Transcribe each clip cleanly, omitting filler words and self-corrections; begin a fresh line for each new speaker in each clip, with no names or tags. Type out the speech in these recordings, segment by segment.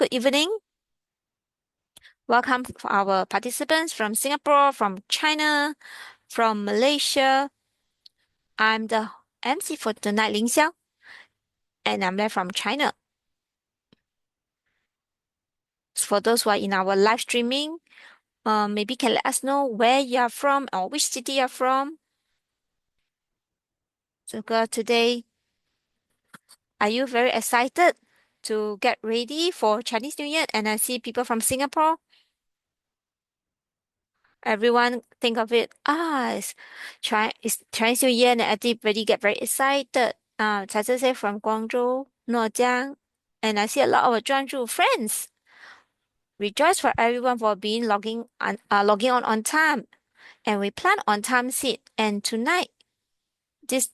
good evening. Welcome for our participants from Singapore, from China, from Malaysia. I'm the MC for tonight, Ling Xiao, and I'm there from China. For those who are in our live streaming, maybe can let us know where you are from or which city you're from. So today, are you very excited to get ready for Chinese New Year? And I see people from Singapore. Everyone think of it, it's Chinese New Year and everybody get very excited. 才这些 from Guangzhou, Nojiang, and I see a lot of Zhuangzhou friends. Rejoice for everyone for being logging on time. And we plan on time seat. And this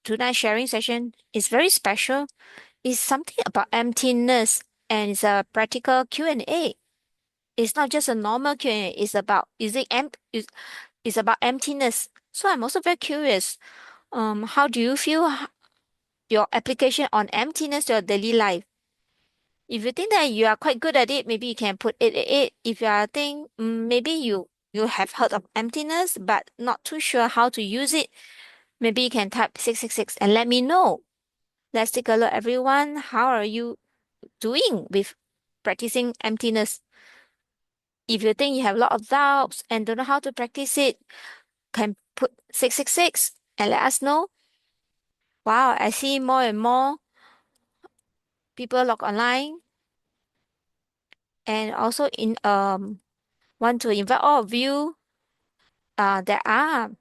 tonight sharing session is very special. It's something about emptiness and it's a practical Q&A. It's not just a normal Q&A. It's about emptiness. So I'm also very curious. How do you feel your application on emptiness to your daily life? If you think that you are quite good at it, maybe you can put 888. If you are think maybe you have heard of emptiness but not too sure how to use it, maybe you can type 666 and let me know. Let's take a look, everyone. How are you doing with practicing emptiness? If you think you have a lot of doubts and don't know how to practice it, can put 666 and let us know. Wow, I see more and more people log online and also in want to invite all of you that are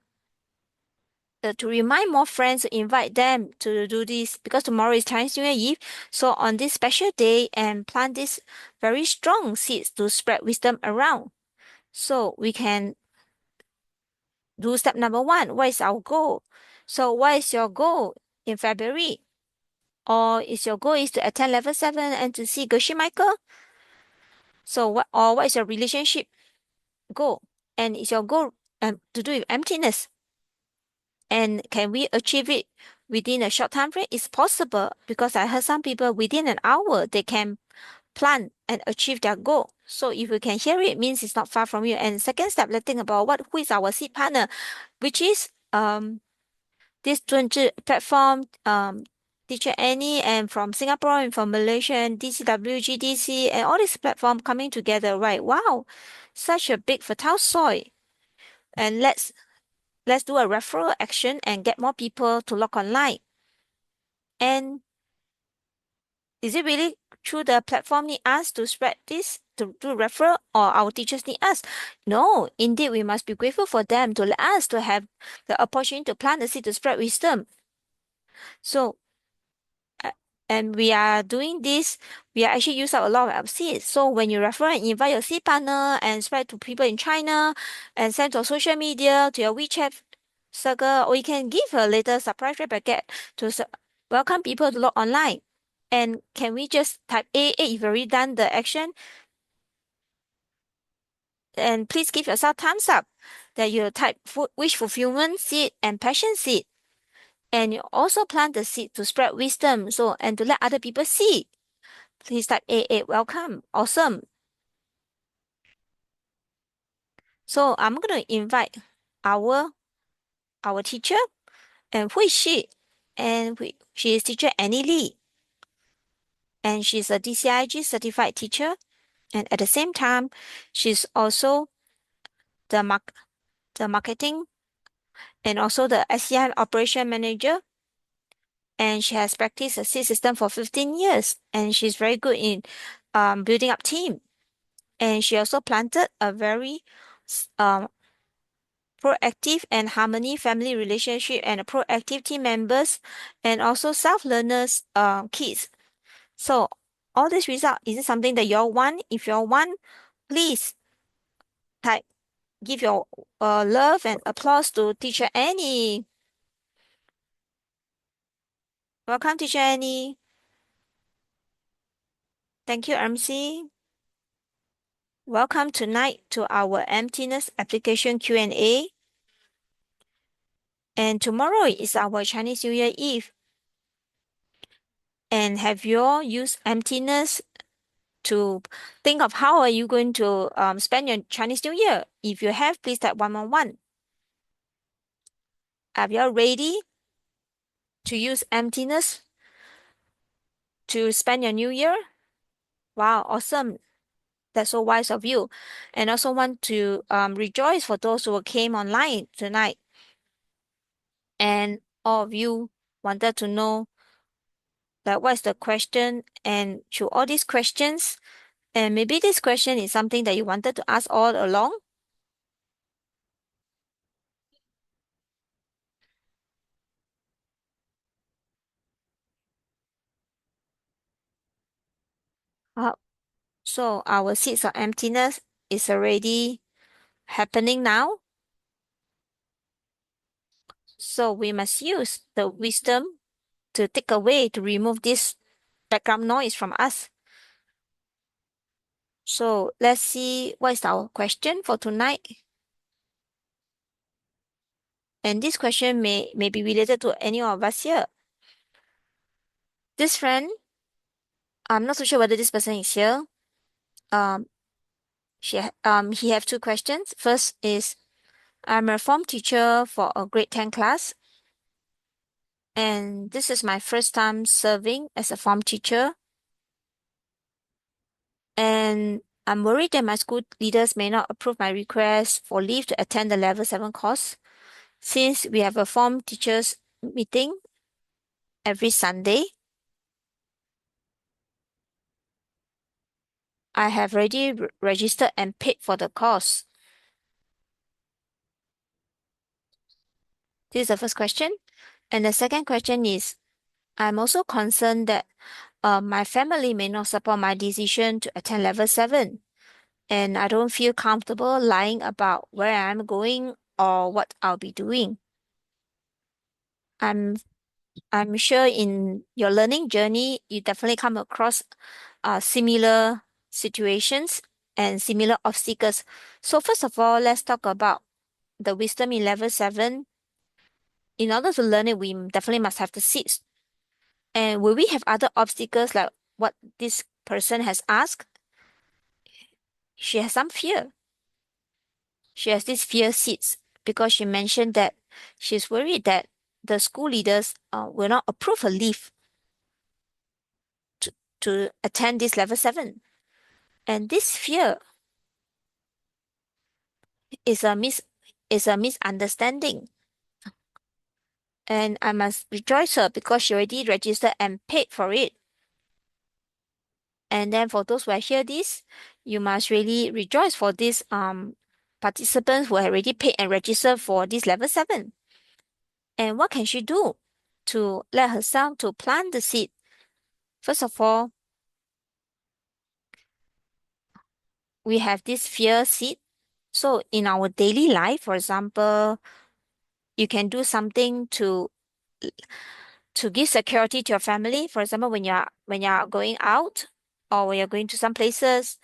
to remind more friends to invite them to do this because tomorrow is Chinese New Year Eve. So on this special day and plant these very strong seeds to spread wisdom around. So we can do step number 1. What is our goal? So what is your goal in February? Or is your goal is to attend level 7 and to see Gershi Michael? So what is your relationship goal? And is your goal to do with emptiness? And can we achieve it within a short time frame? It's possible because I heard some people within an hour they can plan and achieve their goal. So if you can hear it, means it's not far from you. And second step, let's think about who is our seed partner, which is this 专制 platform, Teacher Annie, and from Singapore and from Malaysia and DCW, GDC, and all this platform coming together, right? Wow, such a big fertile soil. And let's do a referral action and get more people to log online. And is it really true the platform need us to spread this to do referral or our teachers need us? No, indeed we must be grateful for them to let us to have the opportunity to plant the seed to spread wisdom. So and we are doing this, we are actually use up a lot of our seeds. So when you refer and invite your seed partner and spread to people in China and send to social media, to your WeChat circle, or you can give a little surprise red packet to welcome people to log online. And can we just type A if you've already done the action? And please give yourself thumbs up that you type wish fulfillment seed and passion seed. And you also plant the seed to spread wisdom, so and to let other people see. Please type A. Welcome. Awesome. So I'm going to invite our teacher, and who is she? And she is teacher Annie Lee. And she's a DCIG certified teacher. And at the same time, she's also the marketing and also the SCM operation manager. And she has practiced the seed system for 15 years. And she's very good in building up team. And she also planted a very proactive and harmony family relationship and proactive team members and also self-learners kids. So all this result, is it something that you all want? If you all want, please type, give your love and applause to teacher Annie. Welcome, teacher Annie. Thank you, MC. Welcome tonight to our emptiness application Q&A. And tomorrow is our Chinese New Year Eve. And have you all used emptiness to think of how are you going to spend your Chinese New Year. If you have, please type 111. Are you all ready to use emptiness to spend your New Year? Wow, awesome. That's so wise of you. And also want to rejoice for those who came online tonight. And all of you wanted to know that what's the question and through all these questions, and maybe this question is something that you wanted to ask all along. Uh, so our seeds of emptiness is already happening now. So we must use the wisdom to take away, to remove this background noise from us. So let's see what is our question for tonight. And this question may be related to any of us here. This friend, I'm not so sure whether this person is here. Um, he have two questions. First is, I'm a form teacher for a grade 10 class, and this is my first time serving as a form teacher. And I'm worried that my school leaders may not approve my request for leave to attend the level 7 course since we have a form teachers meeting every Sunday. I have already registered and paid for the course. This is the first question. And the second question is, I'm also concerned that my family may not support my decision to attend level 7. And I don't feel comfortable lying about where I'm going or what I'll be doing. I'm I'm sure in your learning journey, you definitely come across similar situations and similar obstacles. So first of all, let's talk about the wisdom in level 7. In order to learn it, we definitely must have the seeds. And will we have other obstacles like what this person has asked? She has some fear. She has these fear seeds because she mentioned that she's worried that the school leaders will not approve her leave to, to attend this level 7. And this fear is a misunderstanding. And I must rejoice her because she already registered and paid for it. And then for those who hear this, you must really rejoice for these participants who have already paid and registered for this level 7. And what can she do to let herself to plant the seed? First of all, we have this fear seed. So in our daily life, for example, you can do something to give security to your family. For example, when you're going out or when you're going to some places,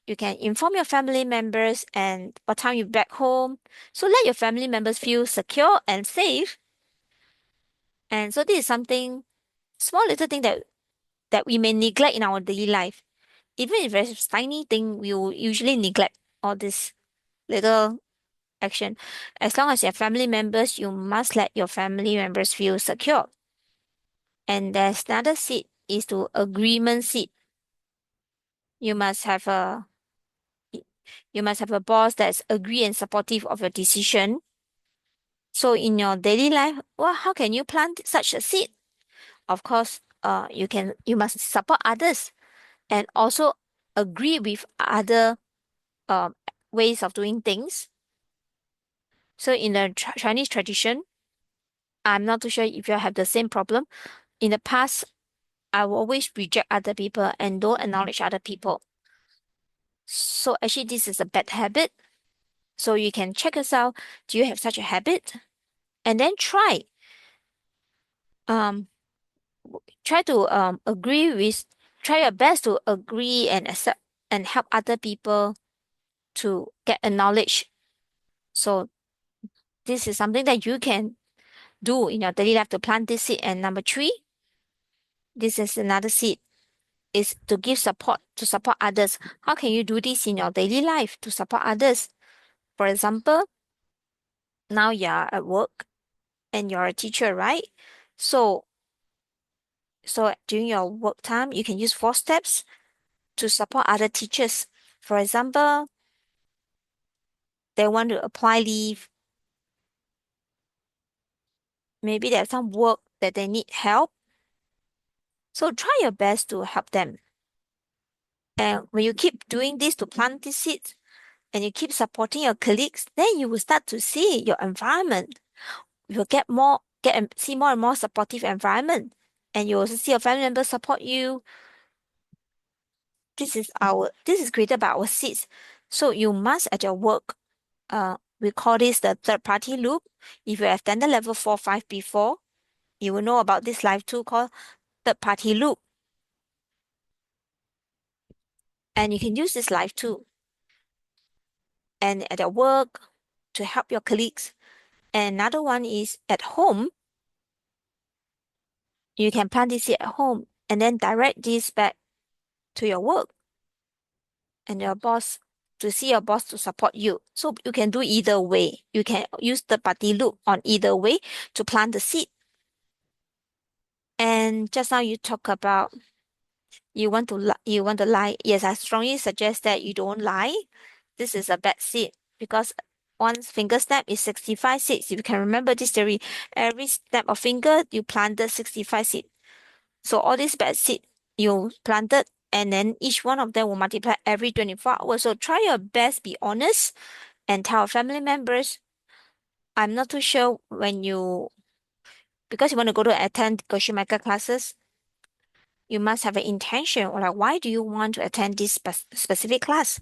you can inform your family members and what time you back home. So let your family members feel secure and safe. And so this is something small little thing that we may neglect in our daily life. Even if it's tiny thing, we will usually neglect all this little action. As long as you're family members, you must let your family members feel secure. And there's another seat is to agreement seat. You must have a you must have a boss that's agree and supportive of your decision. So in your daily life, well, how can you plant such a seed? Of course, you must support others and also agree with other um ways of doing things. So in the Chinese tradition, I'm not too sure if you have the same problem. In the past, I will always reject other people and don't acknowledge other people. So actually, this is a bad habit. So you can check yourself, do you have such a habit? And then um try to try your best to agree and accept and help other people to get acknowledged. So this is something that you can do in your daily life to plant this seed. And number three, this is another seed. is to give support, to support others. How can you do this in your daily life to support others? For example, now you're at work and you're a teacher, right? So, so during your work time, you can use 4 steps to support other teachers. For example, they want to apply leave. Maybe there's some work that they need help. So try your best to help them. And when you keep doing this to plant these seeds and you keep supporting your colleagues, then you will start to see your environment. You will get and see more and more supportive environment. And you also see your family members support you. This is created by our seeds. So you must at your work, we call this the third party loop. If you have attended level 4, 5 before, you will know about this life tool called third party loop. And you can use this life tool and at your work to help your colleagues. And another one is at home. You can plant this seed at home and then direct this back to your work and your boss to see your boss to support you. So you can do either way. You can use the party loop on either way to plant the seed. And just now you talk about you want to lie. Yes, I strongly suggest that you don't lie. This is a bad seed because one finger snap is 65 seeds. If you can remember this theory, every snap of finger you planted 65 seed. So all these bad seed you planted and then each one of them will multiply every 24 hours. So try your best, be honest, and tell family members, I'm not too sure when because you want to go to attend Goshimaka classes, you must have an intention or like, why do you want to attend this specific class?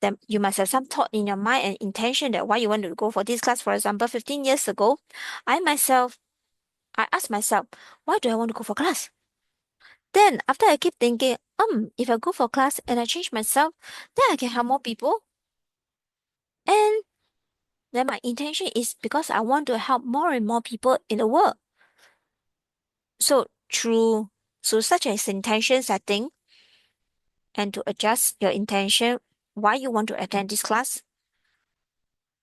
Then you must have some thought in your mind and intention that why you want to go for this class. For example, 15 years ago, I asked myself, why do I want to go for class? Then after I keep thinking, if I go for class and I change myself, then I can help more people. And then my intention is because I want to help more and more people in the world. So through such as intention setting and to adjust your intention, why you want to attend this class,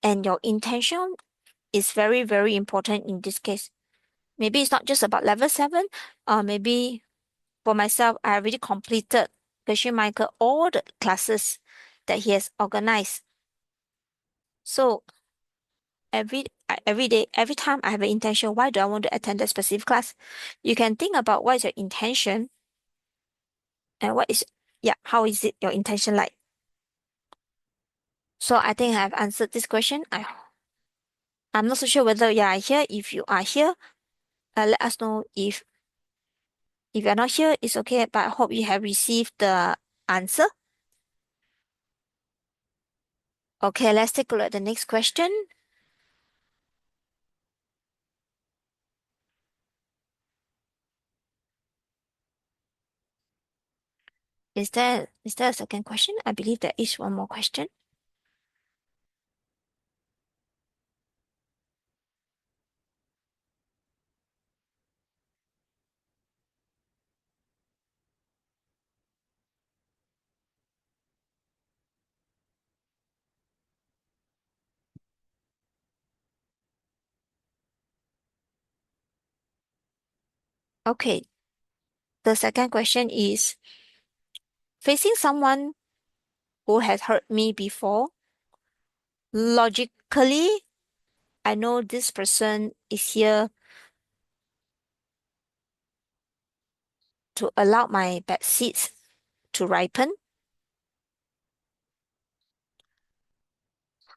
and your intention is very, very important in this case. Maybe it's not just about level 7, or maybe for myself, I already completed Gershon Michael all the classes that he has organized. So every day, every time I have an intention, why do I want to attend a specific class? You can think about what is your intention and how is it your intention like? So I think I have answered this question. I'm not so sure whether you are here. If you are here, let us know if you're not here, it's okay, but I hope you have received the answer. Okay, let's take a look at the next question. Is there a second question? I believe there is one more question. Okay, the second question is facing someone who has hurt me before. Logically, I know this person is here to allow my bad seeds to ripen.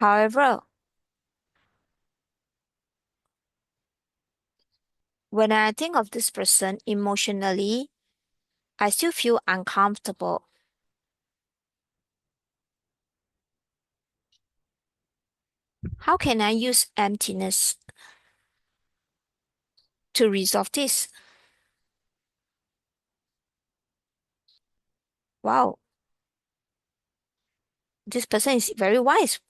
However, when I think of this person emotionally, I still feel uncomfortable. How can I use emptiness to resolve this? Wow, this person is very wise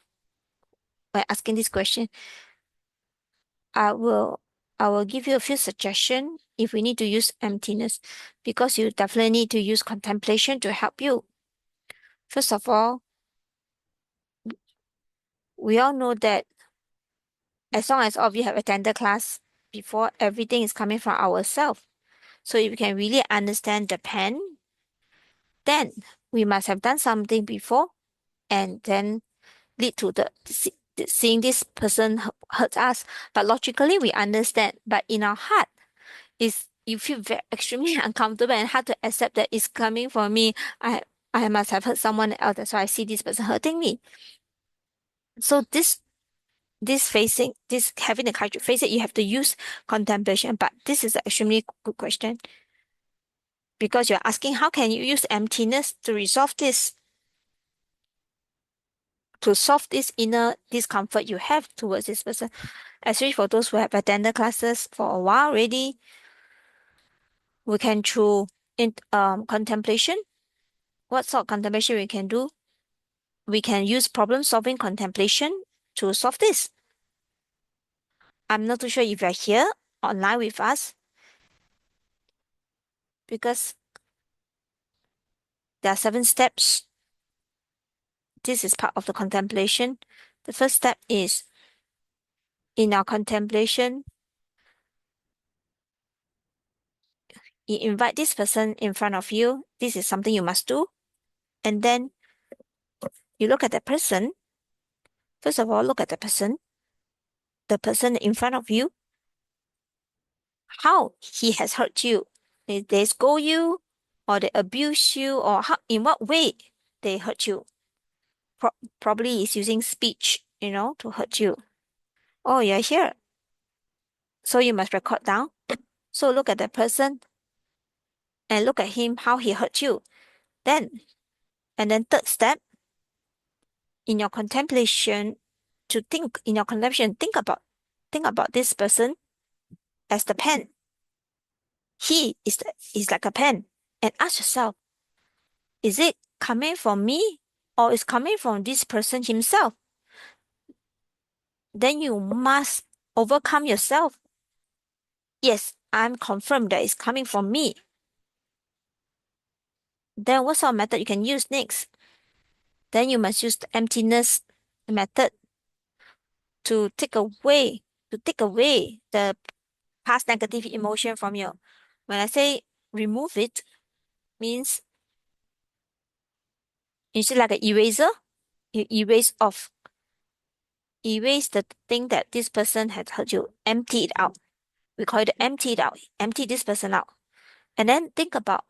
by asking this question. I will I will give you a few suggestions if we need to use emptiness, because you definitely need to use contemplation to help you. First of all, we all know that as long as all of you have attended class before, everything is coming from ourselves. So if you can really understand the pen, then we must have done something before and then lead to seeing this person hurt us. But logically, we understand. But in our heart, is you feel very extremely uncomfortable and hard to accept that it's coming from me. I must have hurt someone else. That's why I see this person hurting me. So this having the courage to face it, you have to use contemplation. But this is an extremely good question because you're asking how can you use emptiness to resolve this, to solve this inner discomfort you have towards this person. Especially for those who have attended classes for a while already, we can through in contemplation. What sort of contemplation we can do? We can use problem solving contemplation to solve this. I'm not too sure if you're here online with us because there are 7 steps. This is part of the contemplation. The first step is in our contemplation, you invite this person in front of you. This is something you must do. And then you look at the person. First of all, look at the person in front of you, how he has hurt you. They scold you, or they abuse you, or how, in what way they hurt you. Probably is using speech, to hurt you. Oh, you're here. So you must record down. So look at that person and look at him, how he hurt you. And then third step, in your contemplation, think about this person as the pen. He is like a pen. And ask yourself, is it coming from me or is coming from this person himself? Then you must overcome yourself. Yes, I'm confirmed that it's coming from me. Then what sort of method you can use next? Then you must use the emptiness method to take away the past negative emotion from you. When I say remove it, means it's like an eraser. You erase the thing that this person had hurt you, empty it out. We call it empty it out, empty this person out. And then think about,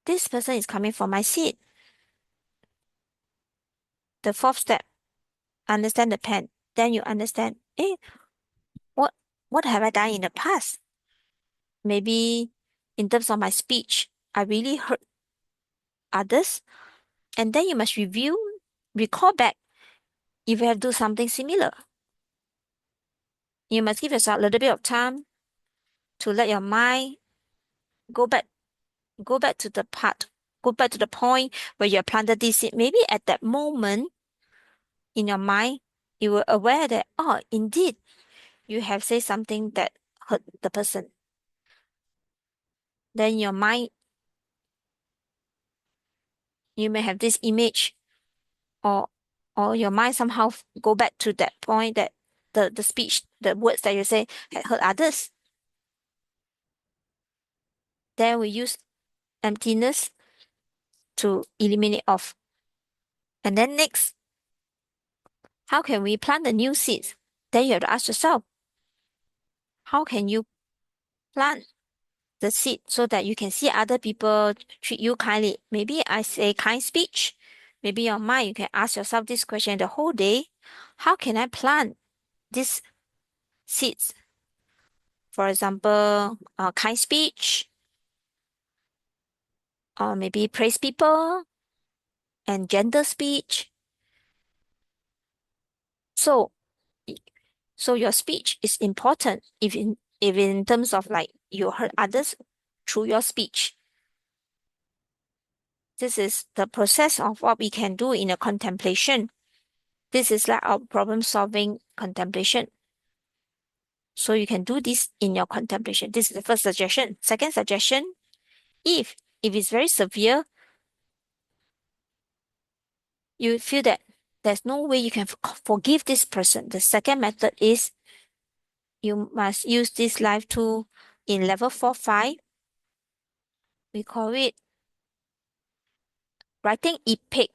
this person is coming from my seed. The fourth step, understand the pen. Then you understand, what what have I done in the past? Maybe in terms of my speech, I really hurt others. And then you must recall back if you have do something similar. You must give yourself a little bit of time to let your mind go back go back to the part, go back to the point where you planted this seed. Maybe at that moment in your mind, you were aware that, oh, indeed, you have said something that hurt the person. Then your mind, you may have this image, or your mind somehow go back to that point that the speech, the words that you say had hurt others. Then we use emptiness to eliminate off. And then next, how can we plant the new seeds? Then you have to ask yourself, how can you plant the seed so that you can see other people treat you kindly? Maybe I say kind speech. Maybe your mind, you can ask yourself this question the whole day. How can I plant these seeds? For example, kind speech, or maybe praise people and gentle speech. So, so your speech is important if in terms of like you hurt others through your speech. This is the process of what we can do in a contemplation. This is like our problem solving contemplation. So you can do this in your contemplation. This is the first suggestion. Second suggestion, if it's very severe, you feel that there's no way you can forgive this person. The second method is you must use this life tool in level 4, 5. We call it writing epic.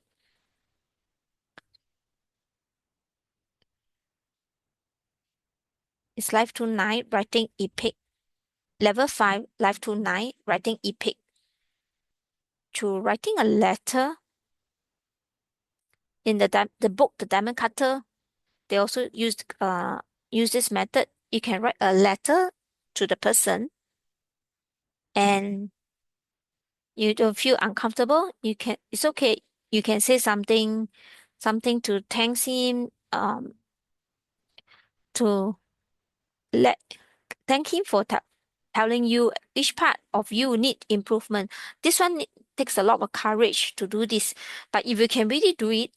It's life tool 9, writing epic. Level 5, life tool 9, writing epic. To writing a letter in the book, The Diamond Cutter, they also use this method. You can write a letter to the person, and you don't feel uncomfortable. It's okay. You can say something to thank him, to let thank him for telling you each part of you need improvement. This one takes a lot of courage to do this, but if you can really do it,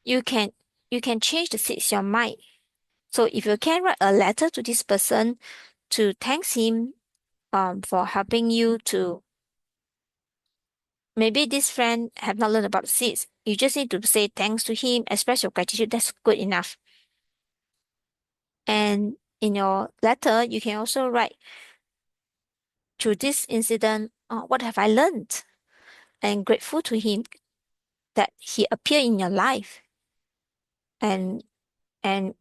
you can you can change the state of your mind. So if you can write a letter to this person to thank him for helping you to, maybe this friend have not learned about seeds. You just need to say thanks to him, express your gratitude. That's good enough. And in your letter, you can also write, through this incident, what have I learned? And grateful to him that he appeared in your life, and and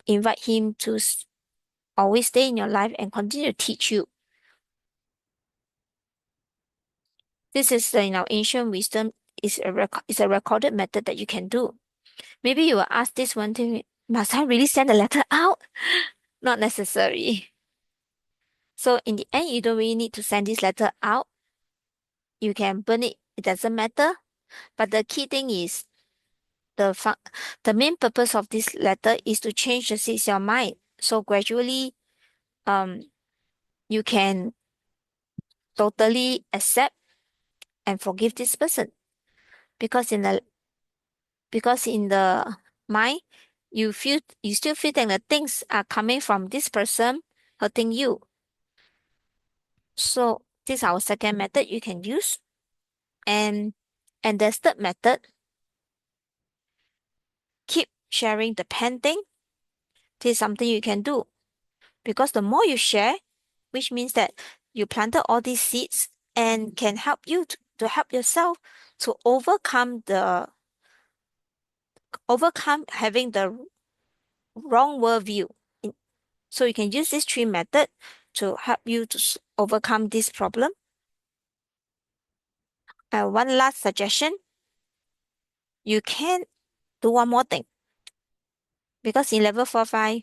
invite him to always stay in your life and continue to teach you. This is the, ancient wisdom is a recorded method that you can do. Maybe you will ask this one thing, must I really send a letter out? Not necessary. So in the end, you don't really need to send this letter out. You can burn it. It doesn't matter. But the key thing is the the main purpose of this letter is to change the state of your mind. So gradually, um, you can totally accept and forgive this person, because in the mind, you still feel that the things are coming from this person hurting you. So this is our second method you can use. And the third method, keep sharing the pen thing. This is something you can do, because the more you share, which means that you planted all these seeds and can help you to help yourself to overcome having the wrong worldview. So you can use these three methods to help you to overcome this problem. One last suggestion, you can do one more thing. Because in level 4, 5,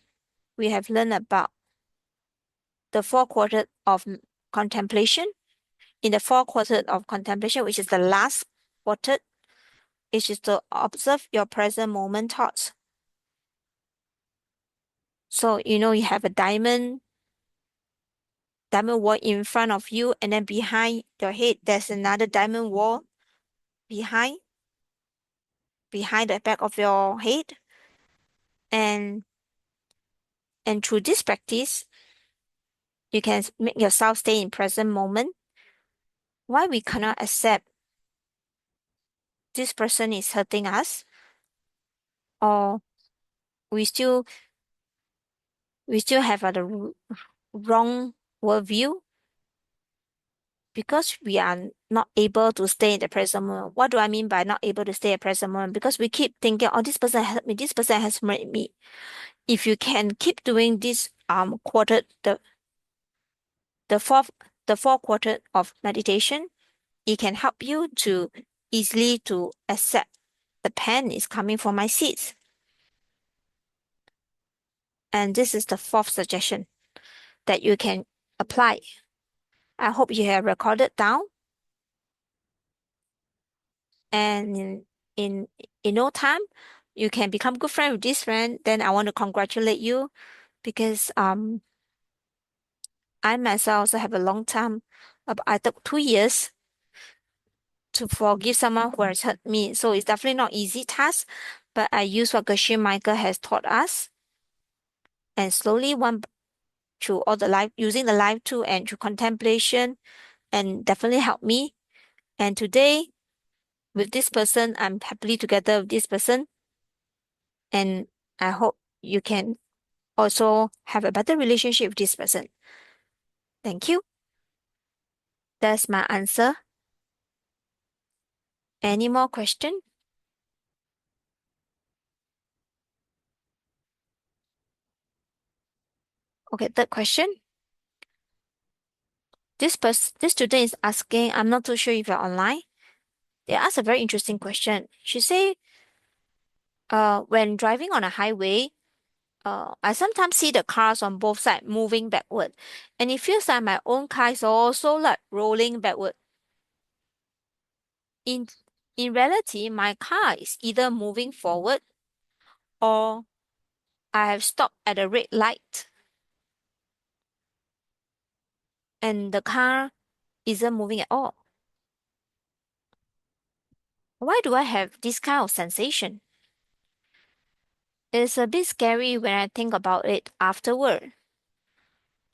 we have learned about the four quarters of contemplation. In the four quarters of contemplation, which is the last quarter, it is to observe your present moment thoughts. So, you have a diamond wall in front of you, and then behind your head, there's another diamond wall behind the back of your head. And through this practice, you can make yourself stay in present moment. Why we cannot accept this person is hurting us, or we still have the wrong worldview, because we are not able to stay in the present moment. What do I mean by not able to stay in the present moment? Because we keep thinking, oh, this person hurt me, this person has hurt me. If you can keep doing this quarter, the fourth the four quarter of meditation, it can help you to easily to accept the pain is coming from my seeds. And this is the fourth suggestion that you can apply. I hope you have recorded down, and in no time you can become good friend with this friend. Then I want to congratulate you, because I myself also have a long time. I took 2 years to forgive someone who has hurt me. So it's definitely not easy task, but I use what Geshe Michael has taught us. and slowly one through all the life using the life tool and through contemplation and definitely helped me. And today with this person, I'm happily together with this person, and I hope you can also have a better relationship with this person. Thank you. That's my answer. Any more question? Okay, third question. This student is asking, I'm not too sure if you're online. They asked a very interesting question. She say, when driving on a highway, I sometimes see the cars on both sides moving backward, and it feels like my own car is also like rolling backward. In in reality, my car is either moving forward or I have stopped at a red light and the car isn't moving at all. Why do I have this kind of sensation? It's a bit scary when I think about it afterward.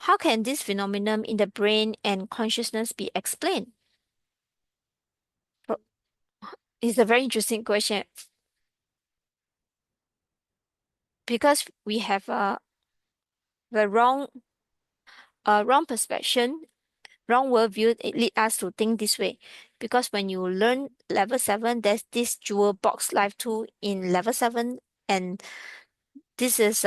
How can this phenomenon in the brain and consciousness be explained? Pro- It's a very interesting question because we have the wrong perception, wrong worldview. It lead us to think this way. Because when you learn level 7, there's this jewel box life tool in level 7, and this is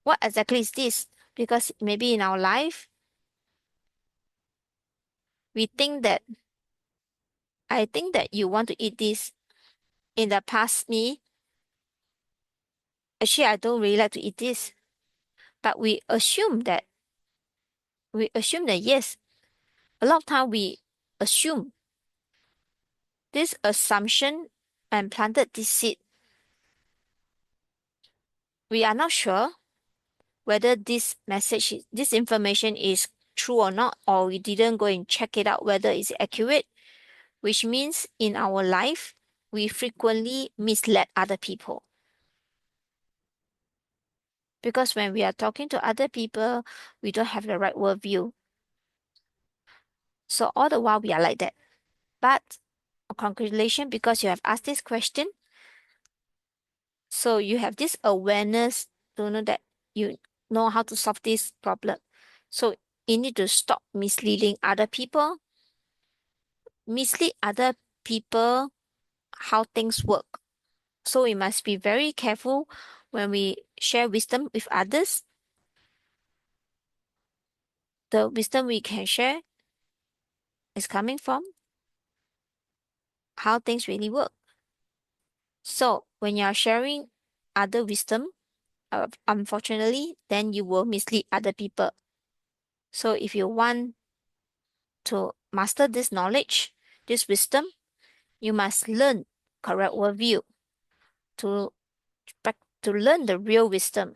what exactly is this? Because maybe in our life, we think that I think that you want to eat this. In the past, me, actually, I don't really like to eat this. But we assume that yes, a lot of time we assume this assumption and planted this seed. We are not sure whether this information is true or not, or we didn't go and check it out whether it's accurate, which means in our life, we frequently mislead other people. Because when we are talking to other people, we don't have the right worldview. So all the while we are like that. But congratulations because you have asked this question. So you have this awareness to know that you know how to solve this problem. So you need to stop misleading other people, mislead other people how things work. So we must be very careful when we share wisdom with others. The wisdom we can share is coming from how things really work. So when you are sharing other wisdom, unfortunately, then you will mislead other people. So if you want to master this knowledge, this wisdom, you must learn correct worldview to to learn the real wisdom,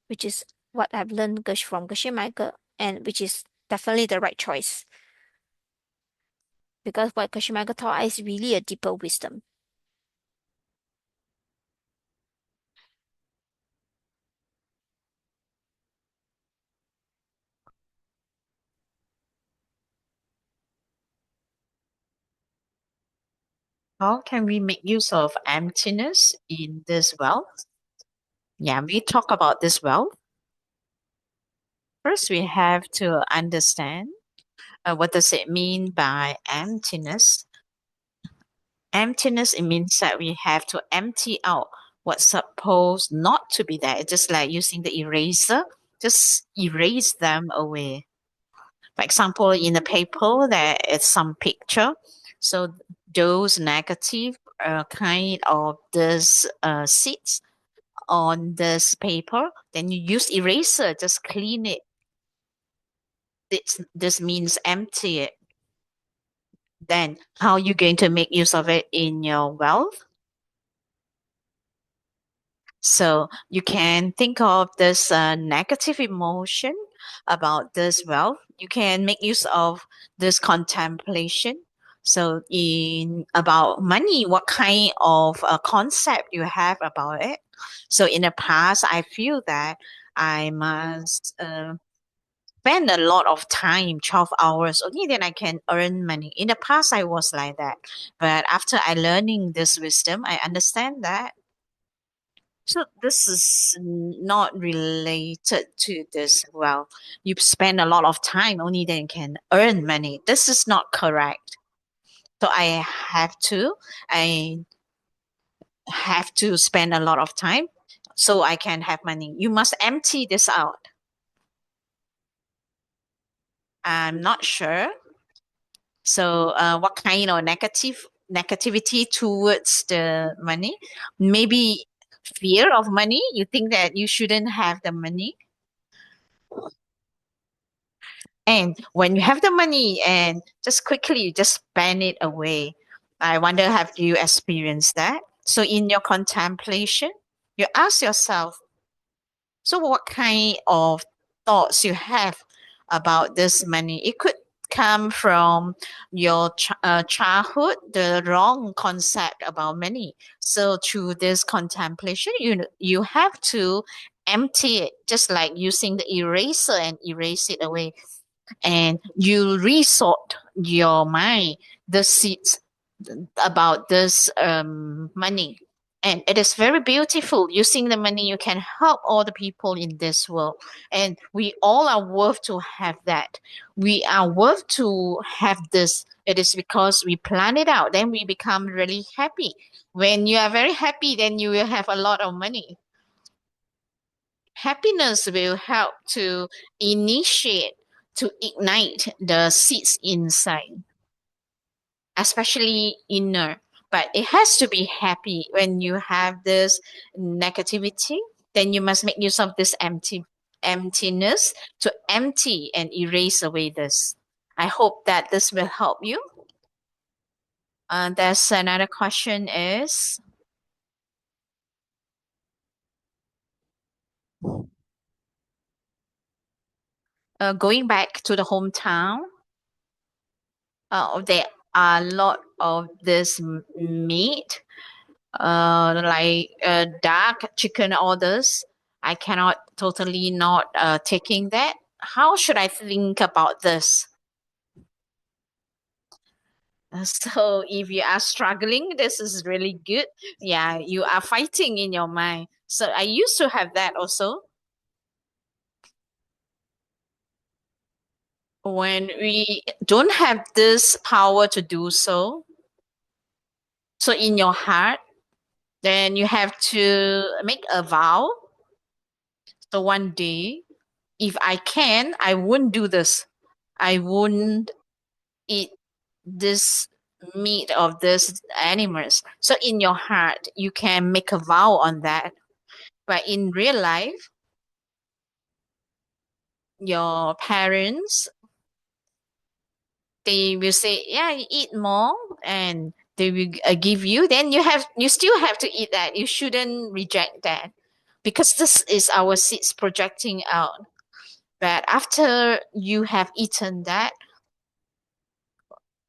which is what I've learned from Geshe Michael, and which is definitely the right choice. Because what Geshe Michael taught us is really a deeper wisdom.
How can we make use of emptiness in this wealth? Yeah, we talk about this wealth. First, we have to understand what does it mean by emptiness. Emptiness, it means that we have to empty out what's supposed not to be there. It's just like using the eraser, just erase them away. For example, in a paper, there is some picture. So those negative kind of this seeds on this paper, then you use eraser, just clean it. This means empty it. Then how are you going to make use of it in your wealth? So you can think of this negative emotion about this wealth. You can make use of this contemplation. So in about money, what kind of concept you have about it? So in the past, I feel that I must spend a lot of time, 12 hours, only then I can earn money. In the past, I was like that. But after I learning this wisdom, I understand that. So this is not related to this. Well, you spend a lot of time, only then can earn money. This is not correct. So I have to spend a lot of time so I can have money. You must empty this out. I'm not sure. So, what kind of negativity towards the money? Maybe fear of money. You think that you shouldn't have the money, and when you have the money, and just quickly you just spend it away. I wonder, have you experienced that? So, in your contemplation, you ask yourself, so, what kind of thoughts you have about this money? It could come from your childhood, the wrong concept about money. So, through this contemplation, you have to empty it, just like using the eraser and erase it away, and you resort your mind the seeds about this money. And it is very beautiful. Using the money, you can help all the people in this world. And we all are worth to have that. We are worth to have this. It is because we plan it out. Then we become really happy. When you are very happy, then you will have a lot of money. Happiness will help to initiate, to ignite the seeds inside, especially inner. But it has to be happy. When you have this negativity, then you must make use of this emptiness to empty and erase away this. I hope that this will help you. There's another question is, going back to the hometown, there are a lot of this meat, like dark chicken, all this. I cannot totally not taking that. How should I think about this? So if you are struggling, this is really good. Yeah, you are fighting in your mind. So I used to have that also. When we don't have this power to do so, so in your heart, then you have to make a vow. So one day, if I can, I wouldn't do this. I wouldn't eat this meat of these animals. So in your heart, you can make a vow on that. But in real life, your parents, they will say, "Yeah, you eat more," and they will give you. Then you still have to eat that. You shouldn't reject that, because this is our seeds projecting out. But after you have eaten that,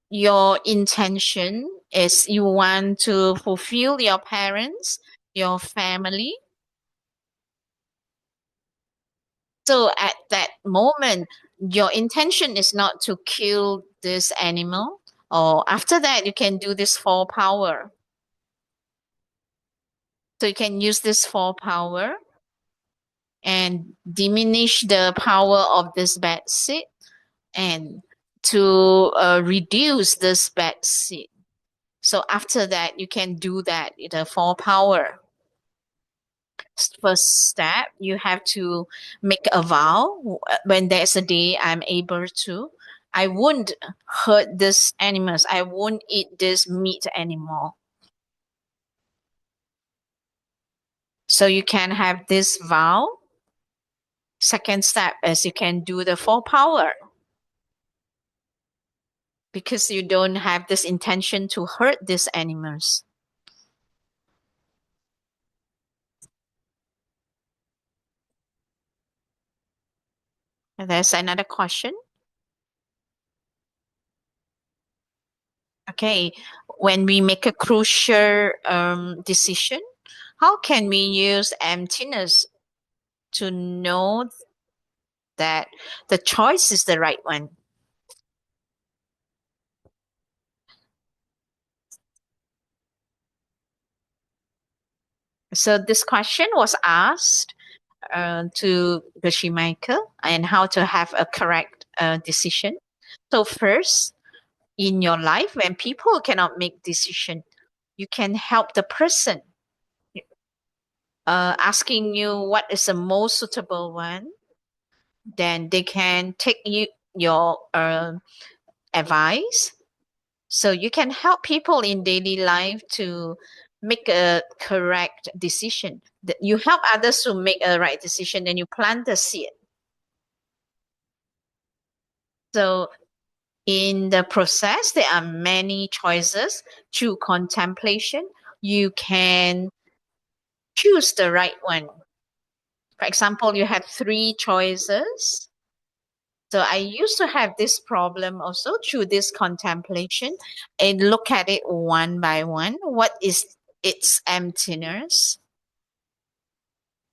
your intention is you want to fulfill your parents, your family. So at that moment, your intention is not to kill this animal. Or after that, you can do this for power. So you can use this for power and diminish the power of this bad seed, and to reduce this bad seed. So after that, you can do that, the for power. First step, you have to make a vow. When there's a day I'm able to, I won't hurt this animals. I won't eat this meat anymore. So you can have this vow. Second step is you can do the full power, because you don't have this intention to hurt these animals. And there's another question. Okay, when we make a crucial decision, How can we use emptiness to know that the choice is the right one? So this question was asked to the shemaker and how to have a correct decision. So first, in your life, when people cannot make decision, you can help the person, asking you what is the most suitable one. Then they can take your advice. So you can help people in daily life to make a correct decision. You help others to make a right decision, and you plant the seed. So in the process, there are many choices. Through contemplation, you can choose the right one. For example, you have three choices. So I used to have this problem also through this contemplation and look at it one by one. What is its emptiness?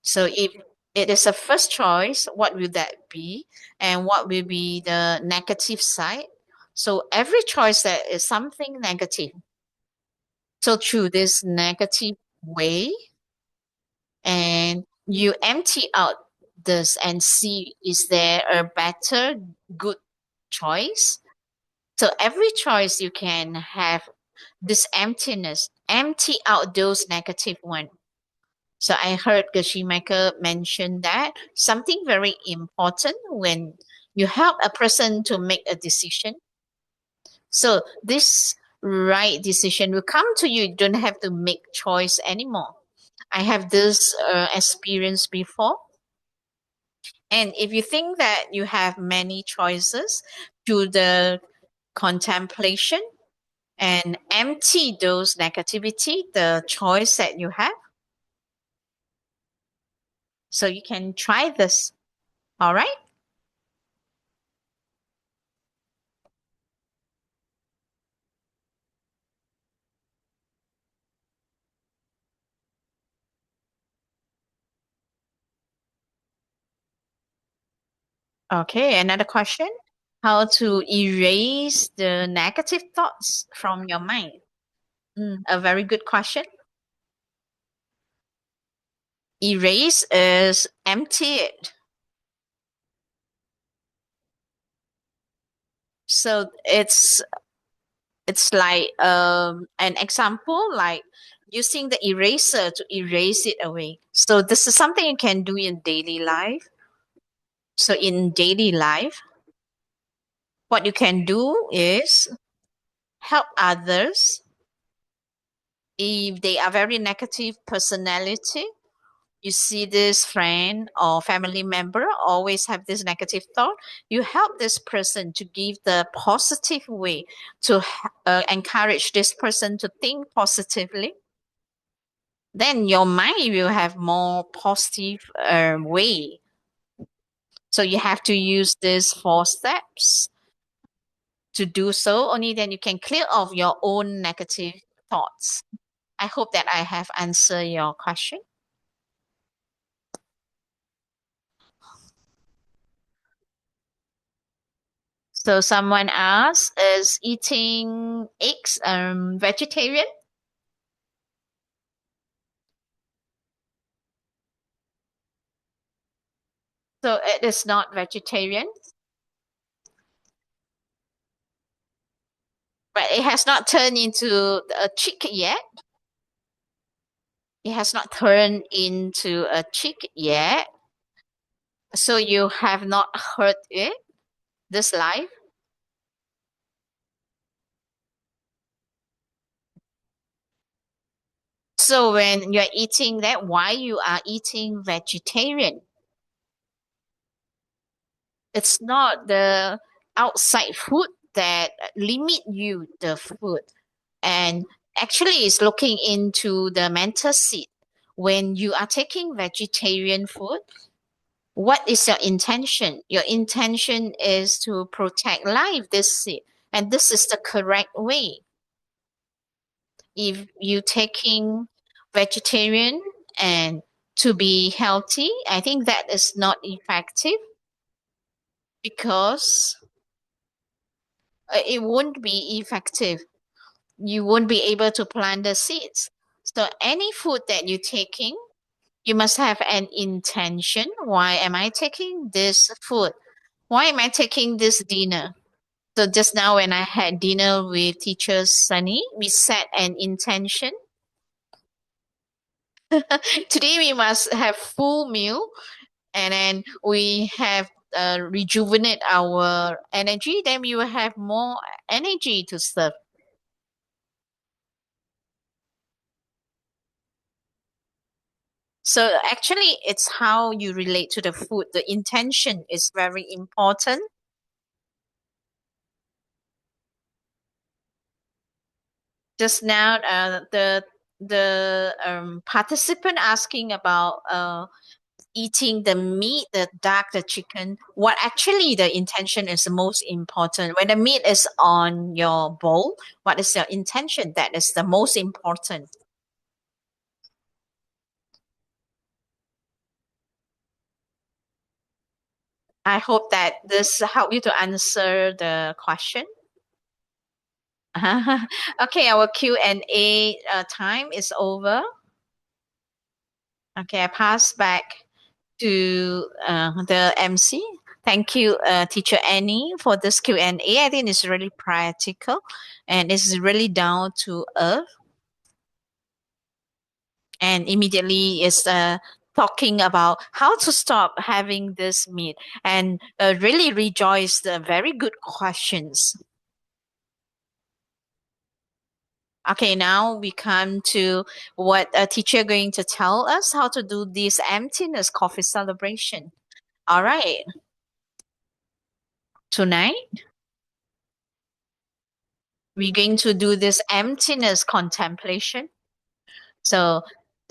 So if it is a first choice, what will that be? And what will be the negative side? So every choice that is something negative. So through this negative way, and you empty out this and see, is there a better good choice? So every choice you can have this emptiness, empty out those negative one. So I heard Geshe mention that something very important when you help a person to make a decision. So this right decision will come to you. You don't have to make choice anymore. I have this experience before. And if you think that you have many choices, through the contemplation and empty those negativity, the choice that you have. So you can try this. All right. Okay. Another question. How to erase the negative thoughts from your mind? A very good question. Erase is empty it. So it's like an example, like using the eraser to erase it away. So this is something you can do in daily life. So in daily life, what you can do is help others if they are very negative personality. You see this friend or family member always have this negative thought, you help this person to give the positive way to encourage this person to think positively. Then your mind will have more positive way. So you have to use these 4 steps to do so. Only then you can clear off your own negative thoughts. I hope that I have answered your question. So someone asked, is eating eggs vegetarian? So it is not vegetarian, but it has not turned into a chick yet. It has not turned into a chick yet. So you have not heard it this life. So when you're eating that, why you are eating vegetarian? It's not the outside food that limit you the food, and actually it's looking into the mental seed. When you are taking vegetarian food, what is your intention? Your intention is to protect life, this seed, and this is the correct way. If you taking vegetarian, And to be healthy, I think that is not effective because it won't be effective. You won't be able to plant the seeds. So any food that you're taking, you must have an intention. Why am I taking this food? Why am I taking this dinner? So just now when I had dinner with teacher Sunny, we set an intention. Today we must have full meal, and then we have rejuvenate our energy. Then we will have more energy to serve. So actually, it's how you relate to the food. The intention is very important. Just now, the participant asking about eating the meat, the duck, the chicken. What actually the intention is the most important. When the meat is on your bowl, what is your intention? That is the most important. I hope that this help you to answer the question. Okay, our Q&A time is over. Okay, I pass back to the MC. Thank you, Teacher Annie, for this Q&A. I think it's really practical and it's really down to earth. And immediately is talking about how to stop having this meat and really rejoice the very good questions. Okay, now we come to what a teacher going to tell us how to do this emptiness coffee celebration. All right, tonight we're going to do this emptiness contemplation. So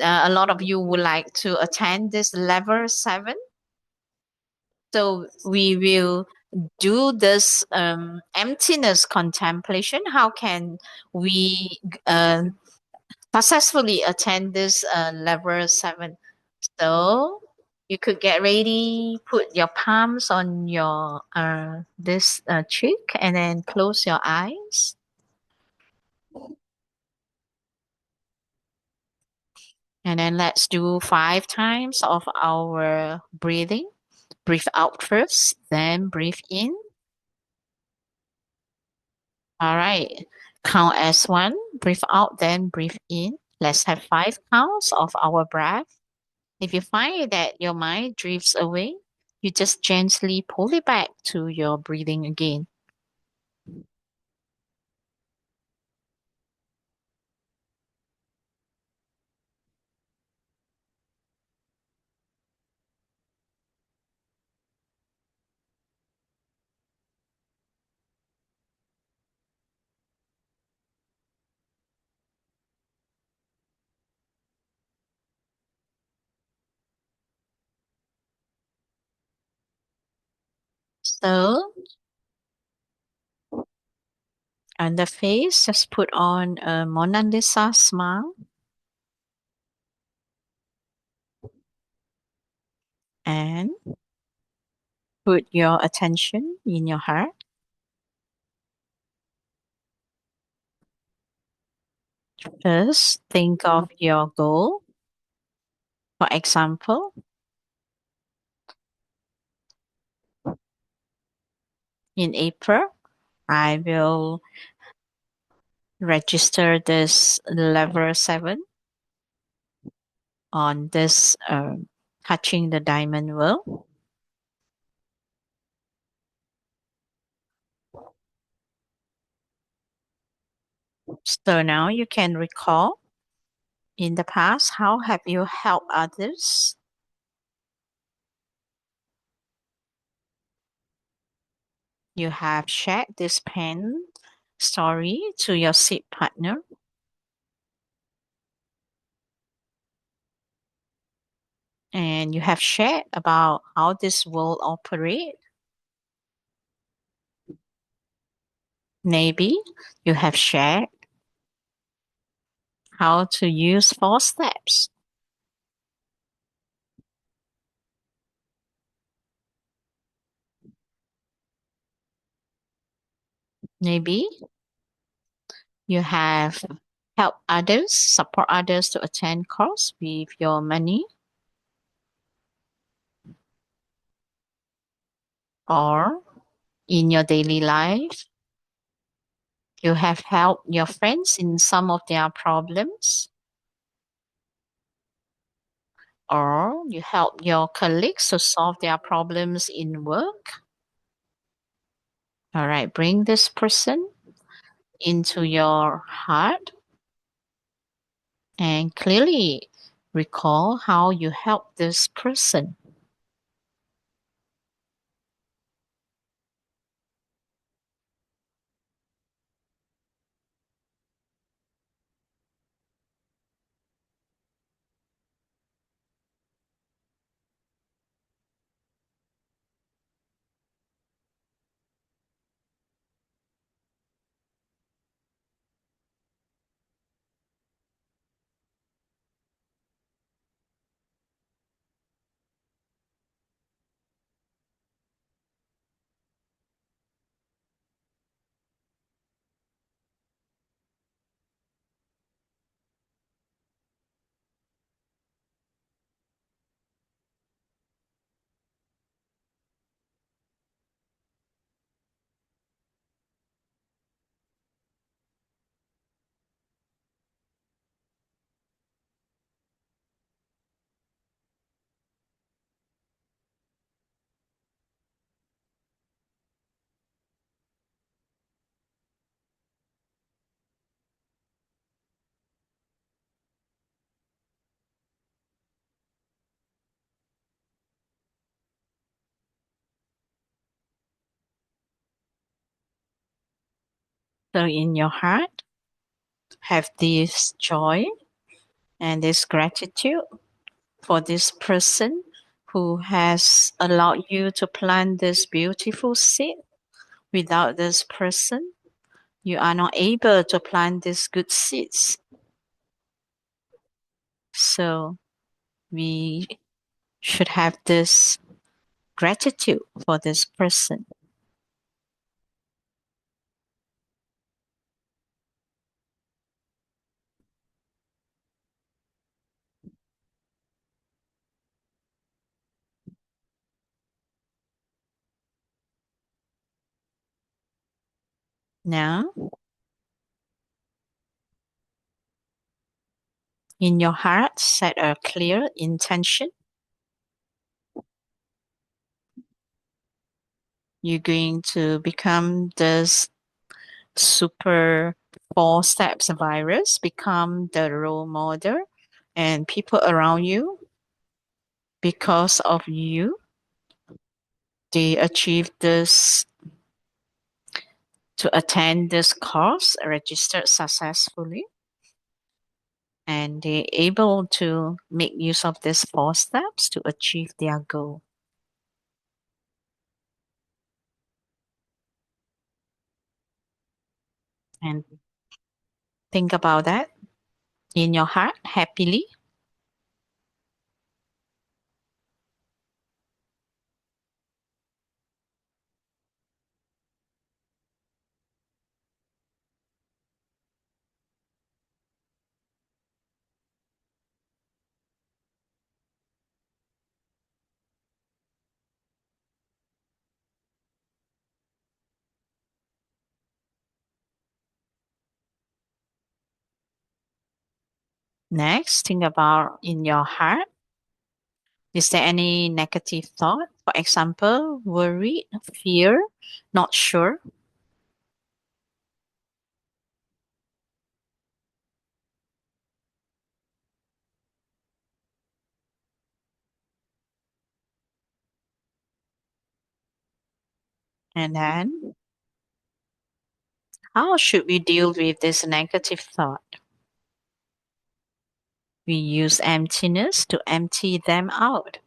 a lot of you would like to attend this level 7. So we will do this emptiness contemplation. How can we successfully attend this level 7? So you could get ready, put your palms on your this cheek, and then close your eyes. And then let's do 5 times of our breathing. Breathe out first, then breathe in. All right. Count as 1. Breathe out, then breathe in. Let's have 5 counts of our breath. If you find that your mind drifts away, you just gently pull it back to your breathing again. So, on the face, just put on a Mona Lisa smile and put your attention in your heart. First, think of your goal. For example, in April, I will register this level 7 on this touching the diamond world. So now you can recall in the past how have you helped others? You have shared this pen story to your seat partner, and you have shared about how this world operates. Maybe you have shared how to use 4 steps. Maybe you have helped others, support others to attend course with your money, or in your daily life, you have helped your friends in some of their problems, or you help your colleagues to solve their problems in work. All right, bring this person into your heart and clearly recall how you helped this person. So, in your heart, have this joy and this gratitude for this person who has allowed you to plant this beautiful seed. Without this person, you are not able to plant these good seeds. So, we should have this gratitude for this person. Now, in your heart, set a clear intention. You're going to become this super 4 steps virus, become the role model, and people around you, because of you, they achieve this to attend this course, registered successfully, and they able to make use of these 4 steps to achieve their goal. And think about that in your heart happily. Next, think about in your heart. Is there any negative thought? For example, worry, fear, not sure. And then, how should we deal with this negative thought? We use emptiness to empty them out.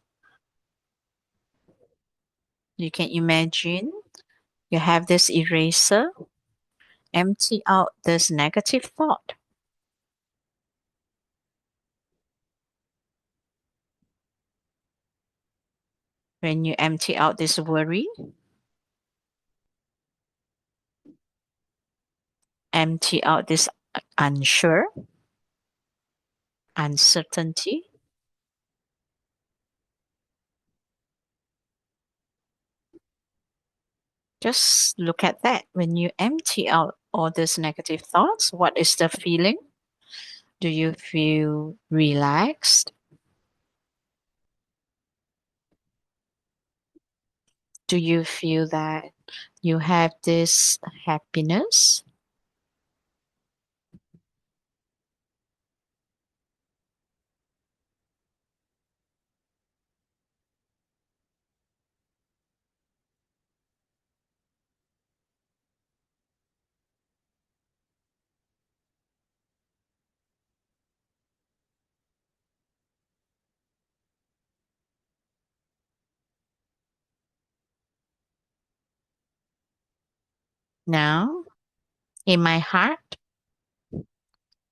You can imagine you have this eraser, empty out this negative thought. When you empty out this worry, empty out this unsure, uncertainty. Just look at that. When you empty out all these negative thoughts, what is the feeling? Do you feel relaxed? Do you feel that you have this happiness? Now, in my heart,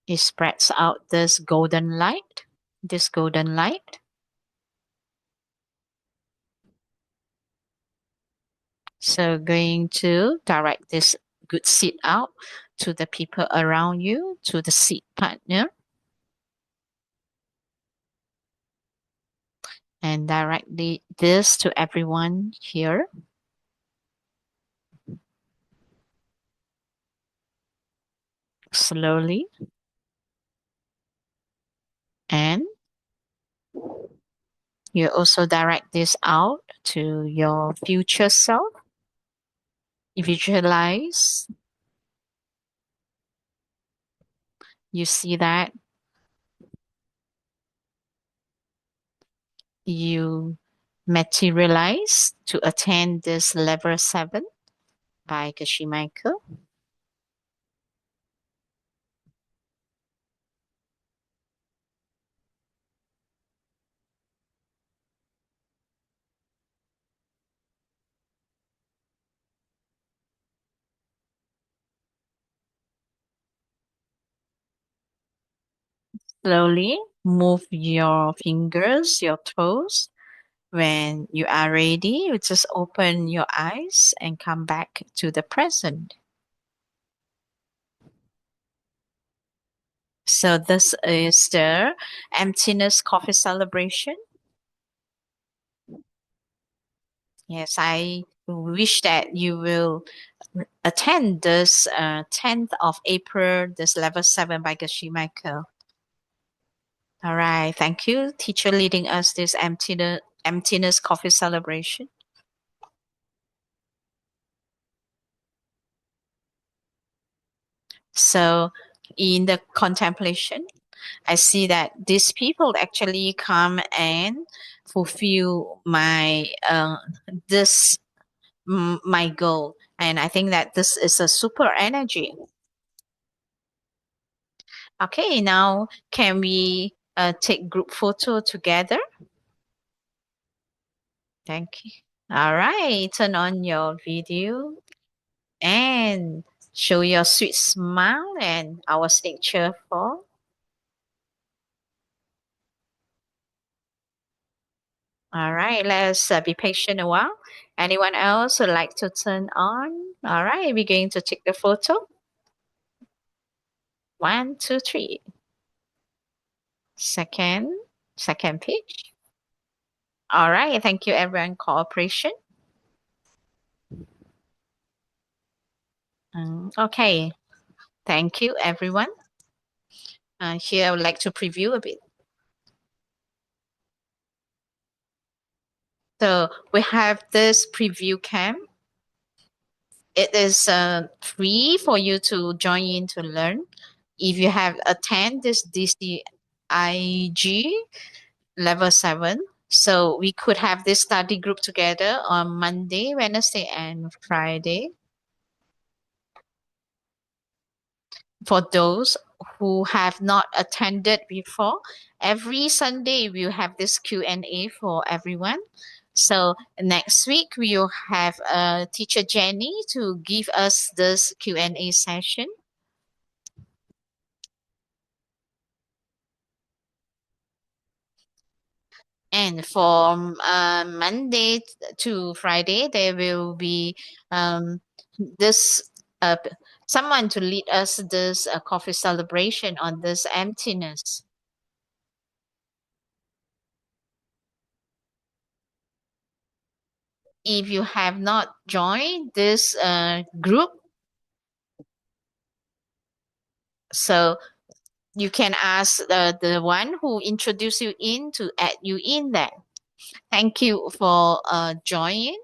it spreads out this golden light, this golden light. So, going to direct this good seed out to the people around you, to the seed partner, and directly this to everyone here. Slowly, and you also direct this out to your future self. Visualize, you see that you materialize to attend this level 7 by Kashimiko. Slowly move your fingers, your toes. When you are ready, you just open your eyes and come back to the present. So this is the emptiness coffee celebration. Yes, I wish that you will attend this 10th of April, this level 7 by Gashimiko. All right. Thank you, teacher, leading us this emptiness coffee celebration. So in the contemplation, I see that these people actually come and fulfill my this my goal, and I think that this is a super energy. Okay, now can we take group photo together? Thank you. All right, turn on your video and show your sweet smile and our signature for. All right, let's be patient a while. Anyone else would like to turn on? All right, we're going to take the photo. One, two, three. Second, second page. All right, thank you everyone cooperation. Okay, thank you everyone. Here I would like to preview a bit. So we have this preview camp. It is free for you to join in to learn. If you have attend this DCIG level 7, so we could have this study group together on Monday, Wednesday, and Friday. For those who have not attended before, every Sunday we'll have this Q&A for everyone. So next week we'll have teacher Jenny to give us this Q&A session. And from Monday to Friday, there will be this someone to lead us this coffee celebration on this emptiness. If you have not joined this group, so you can ask the one who introduced you in to add you in there. Thank you for joining.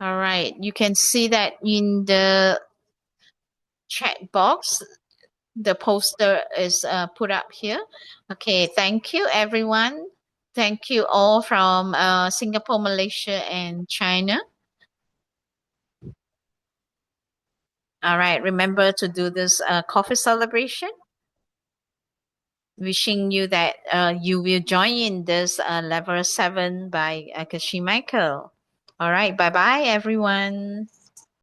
All right, you can see that in the chat box. The poster is put up here. Okay, thank you everyone. Thank you all from Singapore, Malaysia, and China. All right, remember to do this coffee celebration. Wishing you that you will join in this level 7 by Kashi Michael. All right, bye bye everyone.